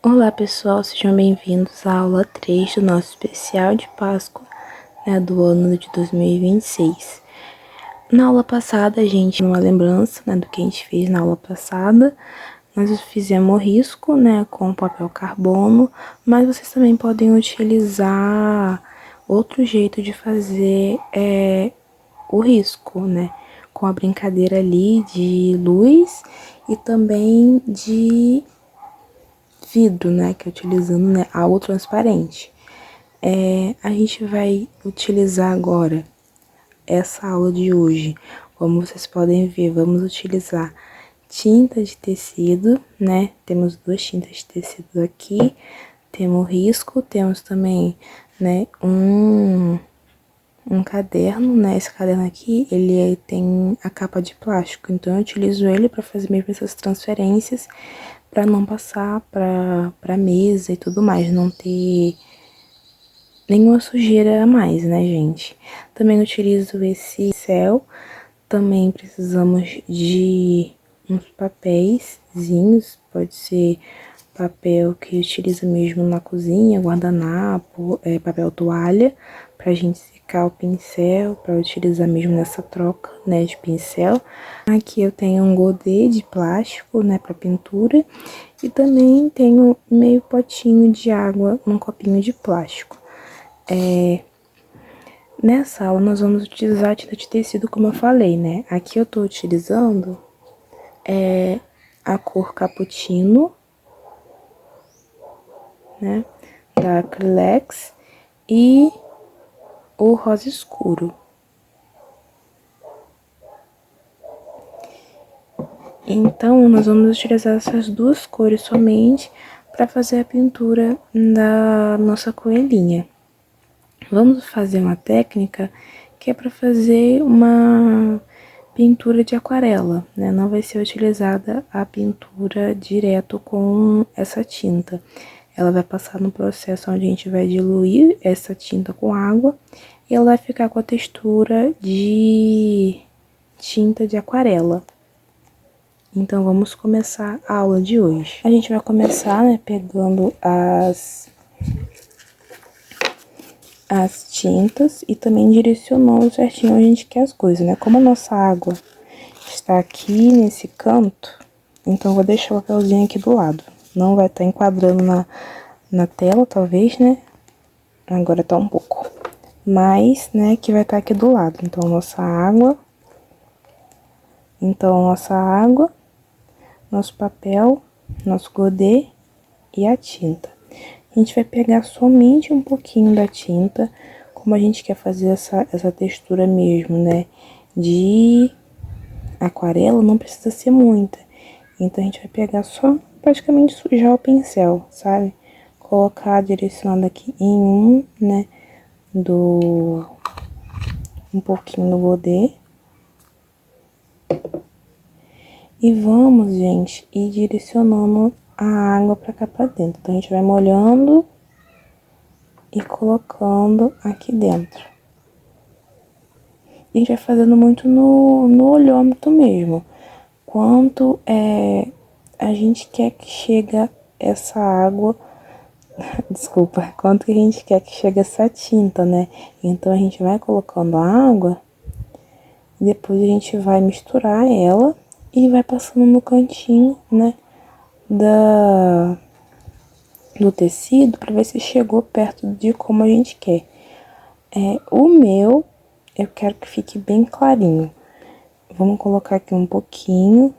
Olá pessoal, sejam bem-vindos à aula 3 do nosso especial de Páscoa, do ano de 2026. Na aula passada, a gente uma lembrança, do que a gente fez na aula passada. Nós fizemos o risco, com papel carbono, mas vocês também podem utilizar outro jeito de fazer o risco, com a brincadeira ali de luz e também de vidro, que é utilizando, algo transparente. A gente vai utilizar agora, essa aula de hoje, como vocês podem ver, vamos utilizar tinta de tecido, temos duas tintas de tecido aqui, temos risco, temos também, um caderno, esse caderno aqui, ele tem a capa de plástico, então eu utilizo ele para fazer mesmo essas transferências, para não passar pra mesa e tudo mais, não ter nenhuma sujeira a mais, gente? Também utilizo esse pincel, também precisamos de uns papéiszinhos, pode ser papel que utiliza mesmo na cozinha, guardanapo, papel toalha, pra gente secar o pincel, pra utilizar mesmo nessa troca, de pincel. Aqui eu tenho um godê de plástico, pra pintura, e também tenho meio potinho de água num copinho de plástico. Nessa aula nós vamos utilizar a tinta de tecido, como eu falei, Aqui eu tô utilizando a cor cappuccino, da Acrylex, e o rosa escuro. Então, nós vamos utilizar essas duas cores somente para fazer a pintura da nossa coelhinha. Vamos fazer uma técnica que é para fazer uma pintura de aquarela, Não vai ser utilizada a pintura direto com essa tinta. Ela vai passar no processo onde a gente vai diluir essa tinta com água e ela vai ficar com a textura de tinta de aquarela. Então, vamos começar a aula de hoje. A gente vai começar, pegando as tintas e também direcionando certinho onde a gente quer as coisas, Como a nossa água está aqui nesse canto, então eu vou deixar o papelzinho aqui do lado. Não vai estar enquadrando na tela, talvez, Agora tá um pouco. Mas, que vai estar aqui do lado. Então, nossa água, nosso papel, nosso godê e a tinta. A gente vai pegar somente um pouquinho da tinta, como a gente quer fazer essa textura mesmo, de aquarela, não precisa ser muita. Então, a gente vai pegar só, praticamente sujar o pincel, sabe? Colocar direcionado aqui em um pouquinho do godê. E vamos, gente, ir direcionando a água pra cá pra dentro. Então, a gente vai molhando e colocando aqui dentro. A gente vai fazendo muito no olhômetro mesmo. Quanto a gente quer que chegue essa água, desculpa, quanto que a gente quer que chegue essa tinta, Então, a gente vai colocando a água, depois a gente vai misturar ela e vai passando no cantinho, do tecido para ver se chegou perto de como a gente quer. O meu, eu quero que fique bem clarinho. Vamos colocar aqui um pouquinho.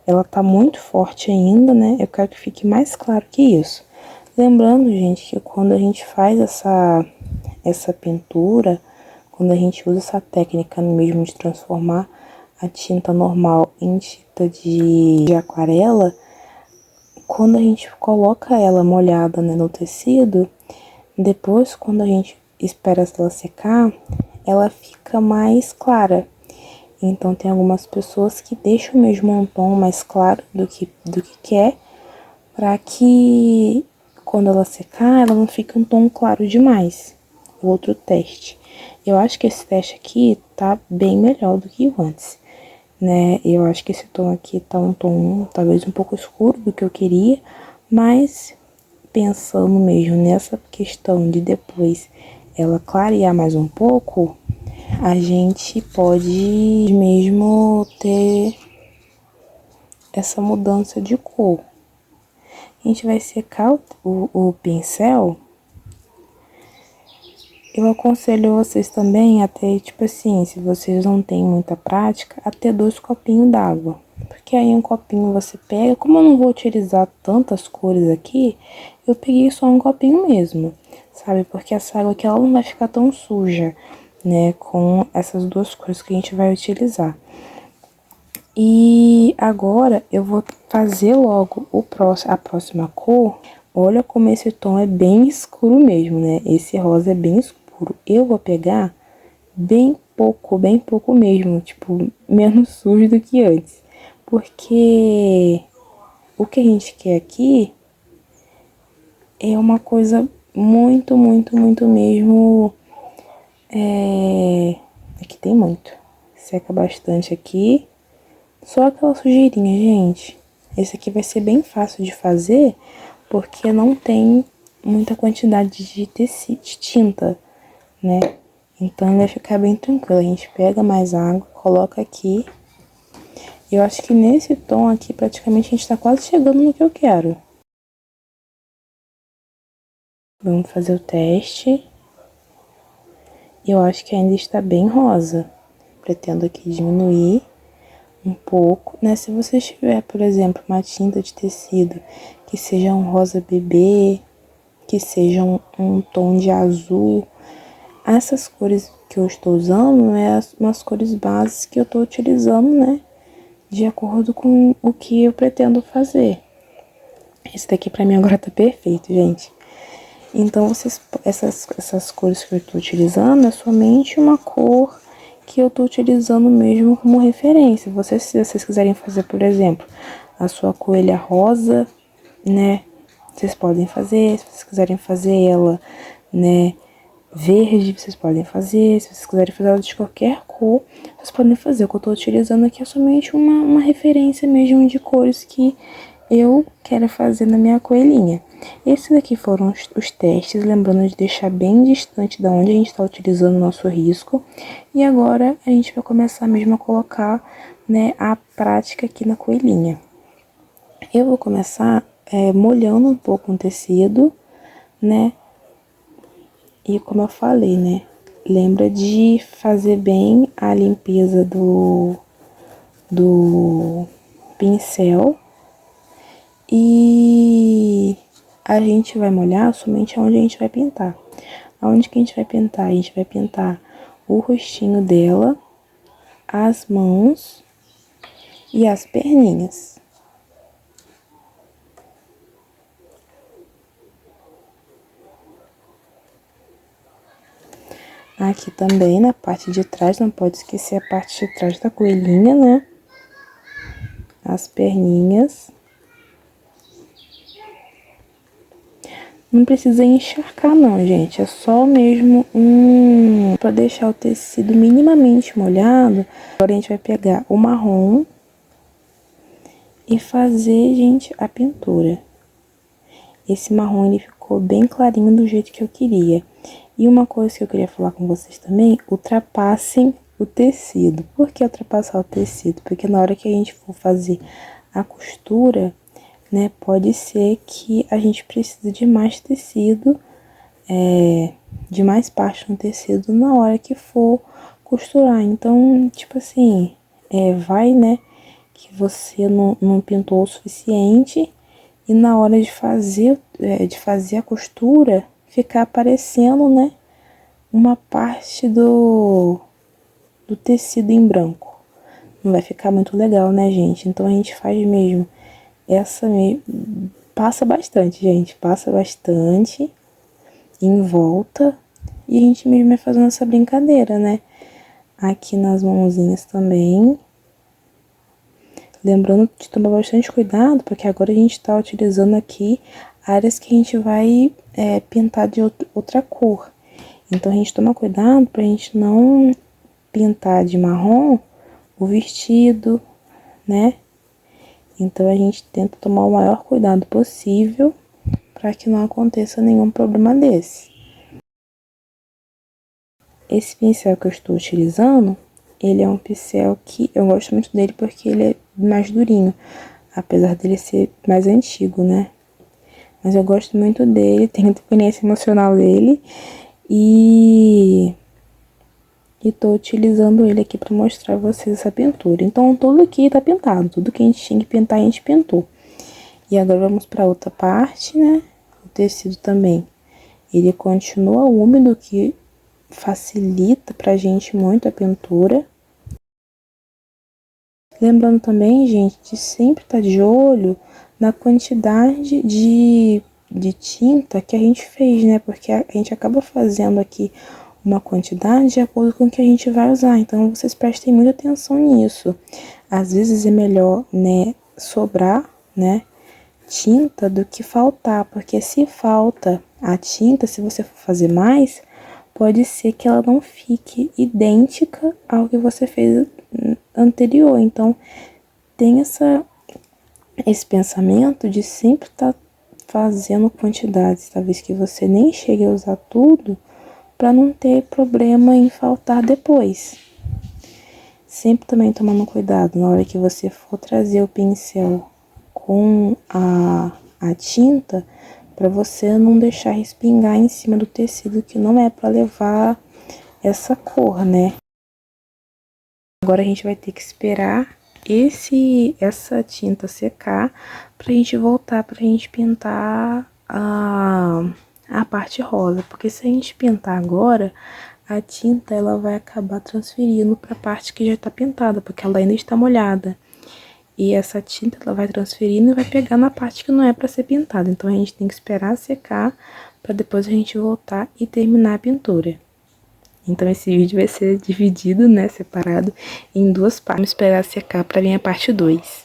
Ela tá muito forte ainda, Eu quero que fique mais claro que isso. Lembrando, gente, que quando a gente faz essa pintura, quando a gente usa essa técnica mesmo de transformar a tinta normal em tinta de aquarela, quando a gente coloca ela molhada, no tecido, depois quando a gente espera ela secar, ela fica mais clara. Então, tem algumas pessoas que deixam mesmo um tom mais claro do que quer, para que quando ela secar, ela não fique um tom claro demais. Outro teste. Eu acho que esse teste aqui tá bem melhor do que o antes, Eu acho que esse tom aqui tá um tom talvez um pouco escuro do que eu queria, Mas, pensando mesmo nessa questão de depois ela clarear mais um pouco, a gente pode mesmo ter essa mudança de cor. A gente vai secar o pincel. Eu aconselho vocês também a ter, tipo assim, se vocês não têm muita prática, a ter 2 copinhos d'água. Porque aí um copinho você pega, como eu não vou utilizar tantas cores aqui, eu peguei só um copinho mesmo, sabe? Porque essa água aqui, ela não vai ficar tão suja, né, com essas 2 cores que a gente vai utilizar. E agora eu vou fazer logo a próxima cor. Olha como esse tom é bem escuro mesmo, né? Esse rosa é bem escuro. Eu vou pegar bem pouco mesmo, tipo, menos sujo do que antes. Porque o que a gente quer aqui é uma coisa muito mesmo. Aqui tem muito. Seca bastante aqui. Só aquela sujeirinha, gente. Esse aqui vai ser bem fácil de fazer, porque não tem muita quantidade de tecido, de tinta, né? Então vai ficar bem tranquilo. A gente pega mais água, coloca aqui. Eu acho que nesse tom aqui, praticamente, a gente tá quase chegando no que eu quero. Vamos fazer o teste. Eu acho que ainda está bem rosa. Pretendo aqui diminuir um pouco, né? Se você tiver, por exemplo, uma tinta de tecido que seja um rosa bebê, que seja um tom de azul, essas cores que eu estou usando é umas cores bases que eu estou utilizando, né? De acordo com o que eu pretendo fazer. Esse daqui pra mim agora tá perfeito, gente. Então, essas cores que eu tô utilizando é somente uma cor que eu tô utilizando mesmo como referência. Se vocês quiserem fazer, por exemplo, a sua coelha rosa, né? Vocês podem fazer. Se vocês quiserem fazer ela, né, verde, vocês podem fazer. Se vocês quiserem fazer ela de qualquer cor, vocês podem fazer. O que eu tô utilizando aqui é somente uma referência mesmo de cores que eu quero fazer na minha coelhinha. Esses aqui foram os testes, lembrando de deixar bem distante da onde a gente está utilizando o nosso risco. E agora a gente vai começar mesmo a colocar, né, a prática aqui na coelhinha. Eu vou começar molhando um pouco o tecido, né? E como eu falei, né? Lembra de fazer bem a limpeza do pincel. E a gente vai molhar somente onde a gente vai pintar. Aonde que a gente vai pintar? A gente vai pintar o rostinho dela, as mãos e as perninhas. Aqui também, na parte de trás, não pode esquecer a parte de trás da coelhinha, né? As perninhas. Não precisa encharcar não, gente, é só mesmo para deixar o tecido minimamente molhado. Agora a gente vai pegar o marrom e fazer, gente, a pintura. Esse marrom, ele ficou bem clarinho do jeito que eu queria. E uma coisa que eu queria falar com vocês também, ultrapassem o tecido. Por que ultrapassar o tecido? Porque na hora que a gente for fazer a costura, né, pode ser que a gente precise de mais tecido, de mais parte no tecido na hora que for costurar. Então, tipo assim, vai, né, que você não pintou o suficiente e na hora de fazer a costura, ficar aparecendo, né, uma parte do tecido em branco. Não vai ficar muito legal, né, gente? Então, a gente faz mesmo passa bastante, gente, passa bastante em volta e a gente mesmo vai fazendo essa brincadeira, né? Aqui nas mãozinhas também. Lembrando de tomar bastante cuidado, porque agora a gente tá utilizando aqui áreas que a gente vai pintar de outra cor. Então, a gente toma cuidado pra gente não pintar de marrom o vestido, né? Então a gente tenta tomar o maior cuidado possível para que não aconteça nenhum problema desse. Esse pincel que eu estou utilizando, ele é um pincel que eu gosto muito dele porque ele é mais durinho, apesar dele ser mais antigo, né? Mas eu gosto muito dele, tenho dependência emocional dele e tô utilizando ele aqui para mostrar a vocês essa pintura. Então, tudo aqui tá pintado, tudo que a gente tinha que pintar, a gente pintou. E agora vamos para outra parte, né? O tecido também, ele continua úmido, que facilita pra gente muito a pintura. Lembrando também, gente, de sempre estar de olho na quantidade de tinta que a gente fez, né? Porque a gente acaba fazendo aqui uma quantidade de acordo com o que a gente vai usar. Então, vocês prestem muita atenção nisso. Às vezes é melhor, né, sobrar, né, tinta do que faltar. Porque se falta a tinta, se você for fazer mais, pode ser que ela não fique idêntica ao que você fez anterior. Então, tem esse pensamento de sempre estar fazendo quantidades, talvez que você nem chegue a usar tudo, para não ter problema em faltar depois. Sempre também tomando cuidado na hora que você for trazer o pincel com a tinta, para você não deixar respingar em cima do tecido, que não é para levar essa cor, né? Agora a gente vai ter que esperar essa tinta secar pra gente voltar, pra gente pintar a parte rosa. Porque se a gente pintar agora, a tinta ela vai acabar transferindo pra parte que já tá pintada, porque ela ainda está molhada. E essa tinta ela vai transferindo e vai pegar na parte que não é pra ser pintada. Então a gente tem que esperar secar pra depois a gente voltar e terminar a pintura. Então esse vídeo vai ser dividido, né, separado em duas partes. Vamos esperar secar para vir a parte 2.